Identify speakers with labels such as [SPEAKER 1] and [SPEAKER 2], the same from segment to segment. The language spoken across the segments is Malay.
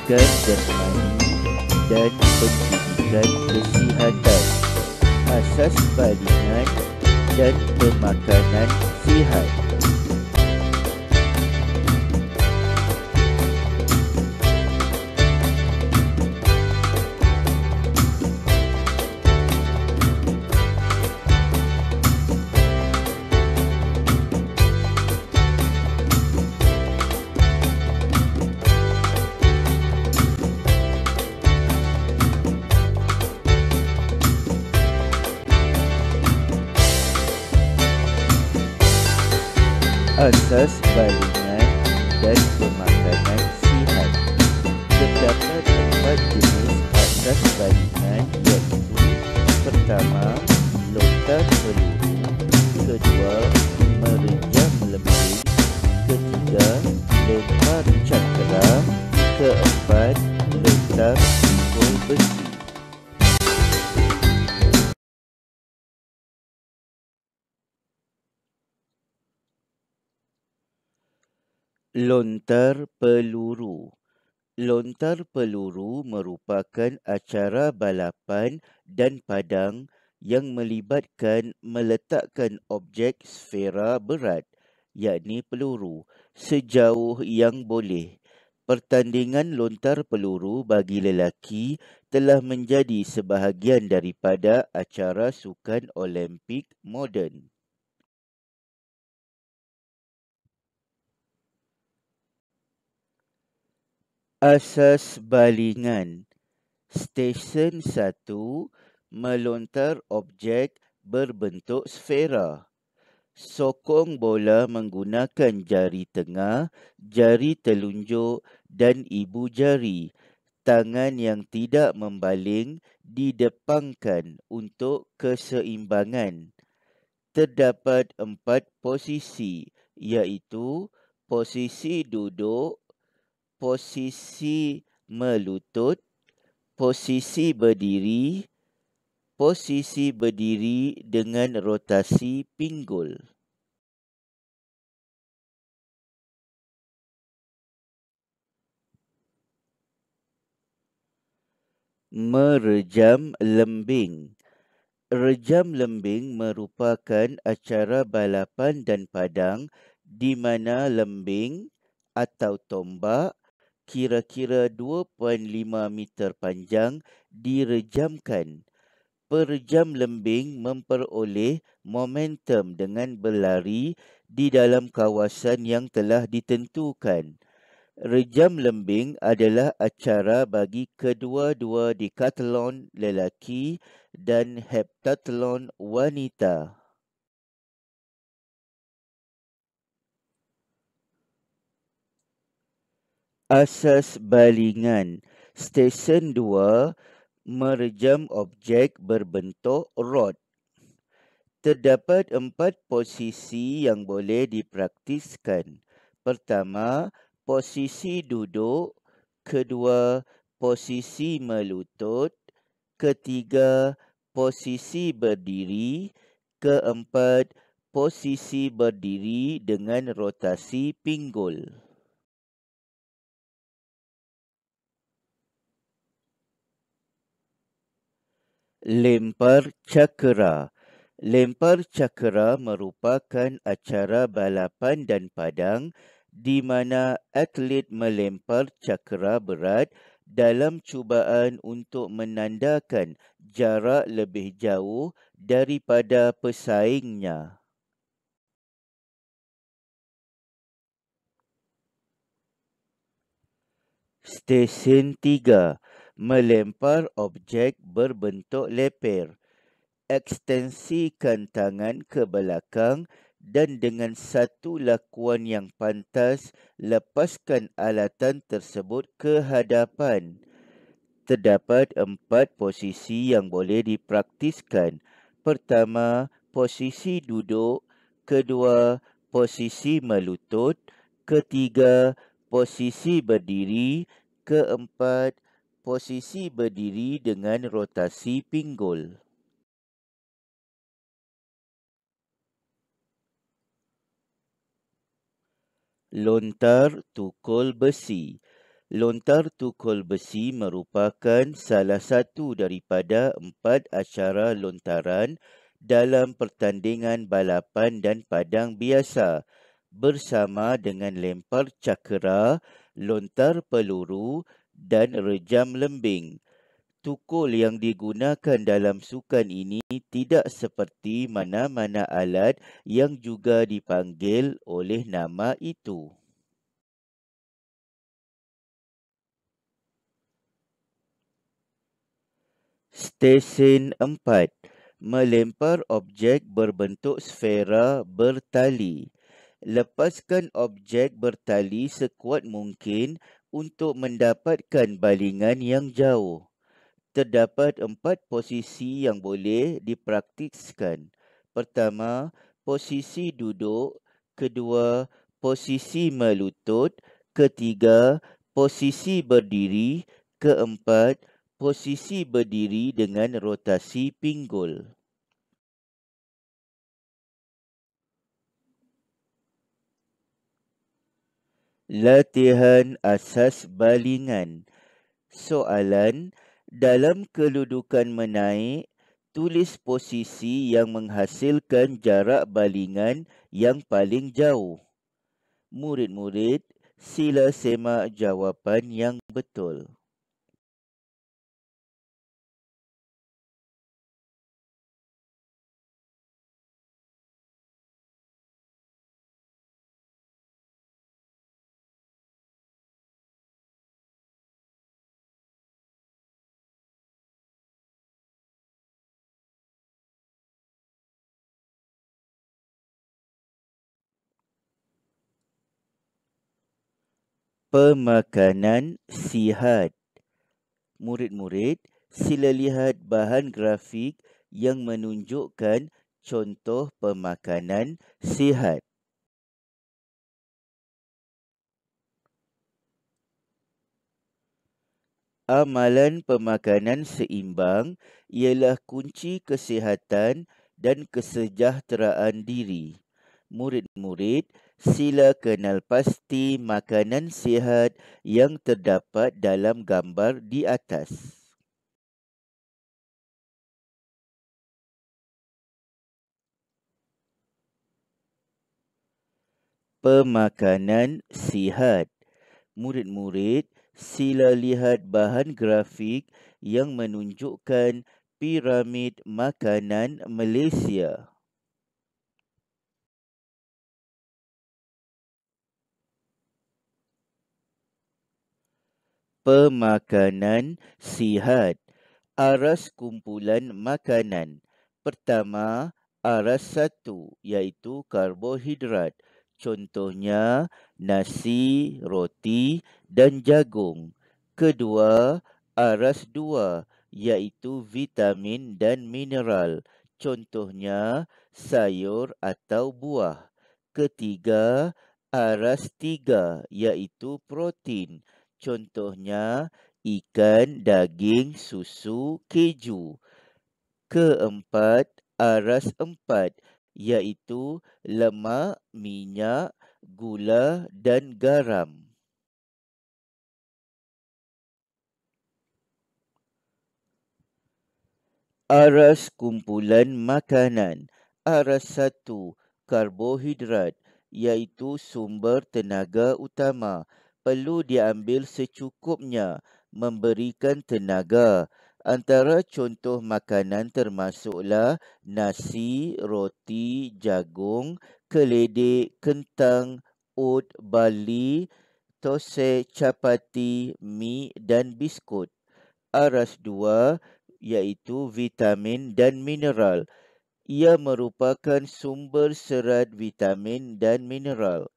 [SPEAKER 1] pendidikan jasmani dan pendidikan kesihatan, asas balingan dan pemakanan sihat. Asas balingan dan pemakanan sihat. Terdapat 4 jenis asas balingan, iaitu: pertama, lontar peluru; kedua, merejam lembing; ketiga, lempar cakera; keempat, lontar pikul besi. Lontar peluru. Lontar peluru merupakan acara balapan dan padang yang melibatkan meletakkan objek sfera berat, yakni peluru, sejauh yang boleh. Pertandingan lontar peluru bagi lelaki telah menjadi sebahagian daripada acara sukan Olimpik moden. Asas balingan. Stesen 1, melontar objek berbentuk sfera. Sokong bola menggunakan jari tengah, jari telunjuk dan ibu jari. Tangan yang tidak membaling didepangkan untuk keseimbangan. Terdapat 4 posisi, iaitu posisi duduk, posisi melutut, posisi berdiri dengan rotasi pinggul. Merejam lembing. Rejam lembing merupakan acara balapan dan padang di mana lembing atau tombak kira-kira 2.5 meter panjang direjamkan. Perejam lembing memperoleh momentum dengan berlari di dalam kawasan yang telah ditentukan. Rejam lembing adalah acara bagi kedua-dua dekatlon lelaki dan heptatlon wanita. Asas balingan. Stesen 2, merejam objek berbentuk rod. Terdapat 4 posisi yang boleh dipraktiskan. Pertama, posisi duduk; kedua, posisi melutut; ketiga, posisi berdiri; keempat, posisi berdiri dengan rotasi pinggul. Lempar cakera. Lempar cakera merupakan acara balapan dan padang di mana atlet melempar cakera berat dalam cubaan untuk menandakan jarak lebih jauh daripada pesaingnya. Stesen 3, melempar objek berbentuk leper. Ekstensikan tangan ke belakang dan dengan satu lakuan yang pantas, lepaskan alatan tersebut ke hadapan. Terdapat 4 posisi yang boleh dipraktiskan. Pertama, posisi duduk; kedua, posisi melutut; ketiga, posisi berdiri; keempat, posisi berdiri dengan rotasi pinggul. Lontar tukul besi. Lontar tukul besi merupakan salah satu daripada 4 acara lontaran dalam pertandingan balapan dan padang biasa bersama dengan lempar cakera, lontar peluru dan rejam lembing. Tukul yang digunakan dalam sukan ini tidak seperti mana-mana alat yang juga dipanggil oleh nama itu. Stesen 4. Melempar objek berbentuk sfera bertali. Lepaskan objek bertali sekuat mungkin untuk mendapatkan balingan yang jauh. Terdapat 4 posisi yang boleh dipraktiskan. Pertama, posisi duduk. Kedua, posisi melutut. Ketiga, posisi berdiri. Keempat, posisi berdiri dengan rotasi pinggul. Latihan asas balingan. Soalan, dalam kedudukan menaik, tulis posisi yang menghasilkan jarak balingan yang paling jauh. Murid-murid, sila semak jawapan yang betul. Pemakanan sihat. Murid-murid, sila lihat bahan grafik yang menunjukkan contoh pemakanan sihat. Amalan pemakanan seimbang ialah kunci kesihatan dan kesejahteraan diri. Murid-murid, sila kenal pasti makanan sihat yang terdapat dalam gambar di atas. Pemakanan sihat. Murid-murid, sila lihat bahan grafik yang menunjukkan piramid makanan Malaysia. Pemakanan sihat. Aras kumpulan makanan. Pertama, aras satu iaitu karbohidrat. Contohnya nasi, roti dan jagung. Kedua, aras dua iaitu vitamin dan mineral. Contohnya sayur atau buah. Ketiga, aras tiga iaitu protein. Contohnya ikan, daging, susu, keju. Keempat, aras empat iaitu lemak, minyak, gula dan garam. Aras kumpulan makanan. Aras satu, karbohidrat iaitu sumber tenaga utama. Perlu diambil secukupnya, memberikan tenaga. Antara contoh makanan termasuklah nasi, roti, jagung, keledek, kentang, oat, barley, tosai, capati, mi dan biskut. Aras dua iaitu vitamin dan mineral. Ia merupakan sumber serat vitamin dan mineral.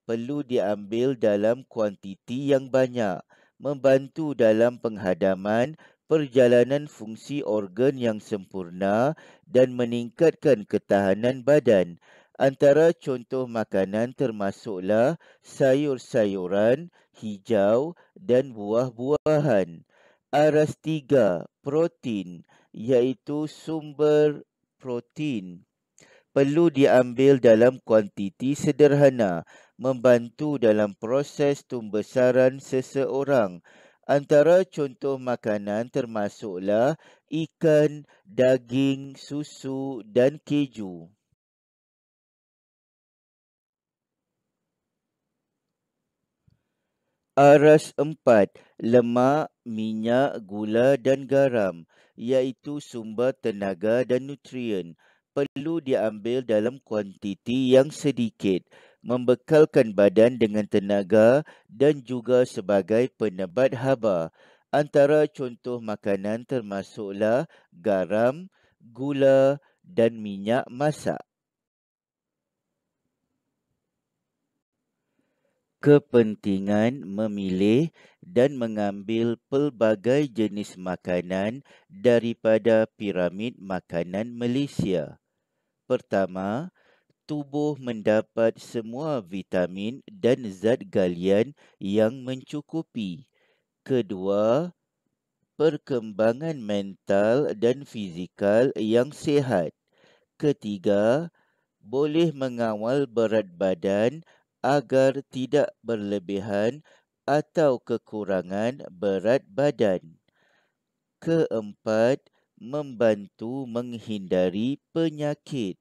[SPEAKER 1] Perlu diambil dalam kuantiti yang banyak, membantu dalam penghadaman perjalanan fungsi organ yang sempurna dan meningkatkan ketahanan badan. Antara contoh makanan termasuklah sayur-sayuran, hijau dan buah-buahan. Aras tiga, protein, iaitu sumber protein. perlu diambil dalam kuantiti sederhana, membantu dalam proses pembesaran seseorang. Antara contoh makanan termasuklah ikan, daging, susu dan keju. Aras 4, lemak, minyak, gula dan garam, iaitu sumber tenaga dan nutrien, perlu diambil dalam kuantiti yang sedikit, membekalkan badan dengan tenaga dan juga sebagai penebat haba. Antara contoh makanan termasuklah garam, gula dan minyak masak. Kepentingan memilih dan mengambil pelbagai jenis makanan daripada piramid makanan Malaysia. Pertama, tubuh mendapat semua vitamin dan zat galian yang mencukupi. Kedua, perkembangan mental dan fizikal yang sihat. Ketiga, boleh mengawal berat badan agar tidak berlebihan atau kekurangan berat badan. Keempat, membantu menghindari penyakit.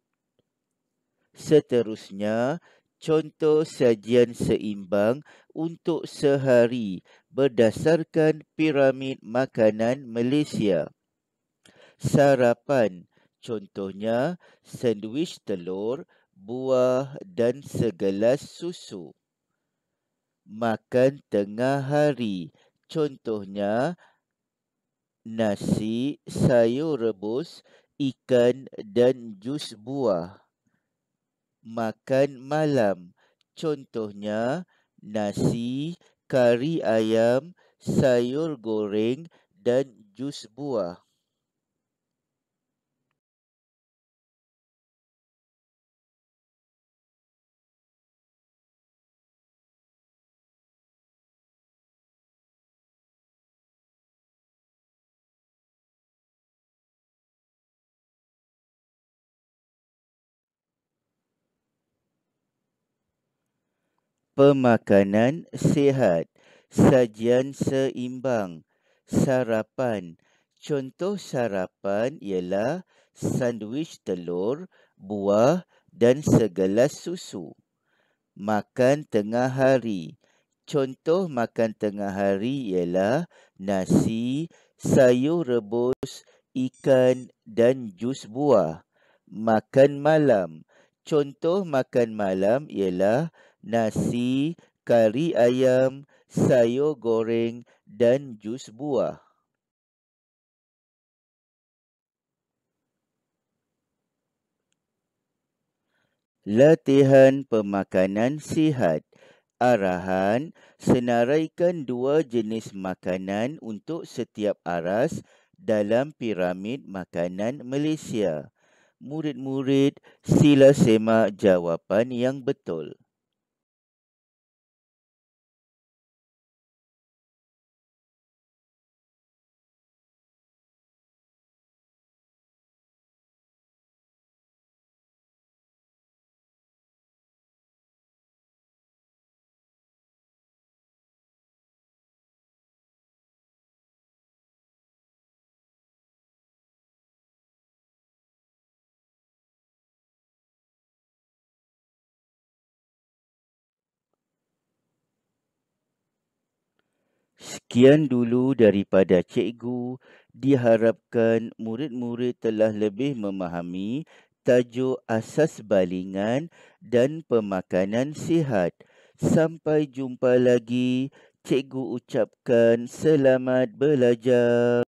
[SPEAKER 1] Seterusnya, contoh sajian seimbang untuk sehari berdasarkan piramid makanan Malaysia. Sarapan, contohnya sandwich telur, buah dan segelas susu. Makan tengah hari, contohnya nasi, sayur rebus, ikan dan jus buah. Makan malam, contohnya nasi, kari ayam, sayur goreng dan jus buah. Pemakanan sihat, sajian seimbang, sarapan. Contoh sarapan ialah sandwich telur, buah dan segelas susu. Makan tengah hari. Contoh makan tengah hari ialah nasi, sayur rebus, ikan dan jus buah. Makan malam. Contoh makan malam ialah nasi, kari ayam, sayur goreng dan jus buah. Latihan pemakanan sihat. Arahan, senaraikan dua jenis makanan untuk setiap aras dalam piramid makanan Malaysia. Murid-murid, sila semak jawapan yang betul. Sekian dulu daripada cikgu. Diharapkan murid-murid telah lebih memahami tajuk asas balingan dan pemakanan sihat. Sampai jumpa lagi. Cikgu ucapkan selamat belajar.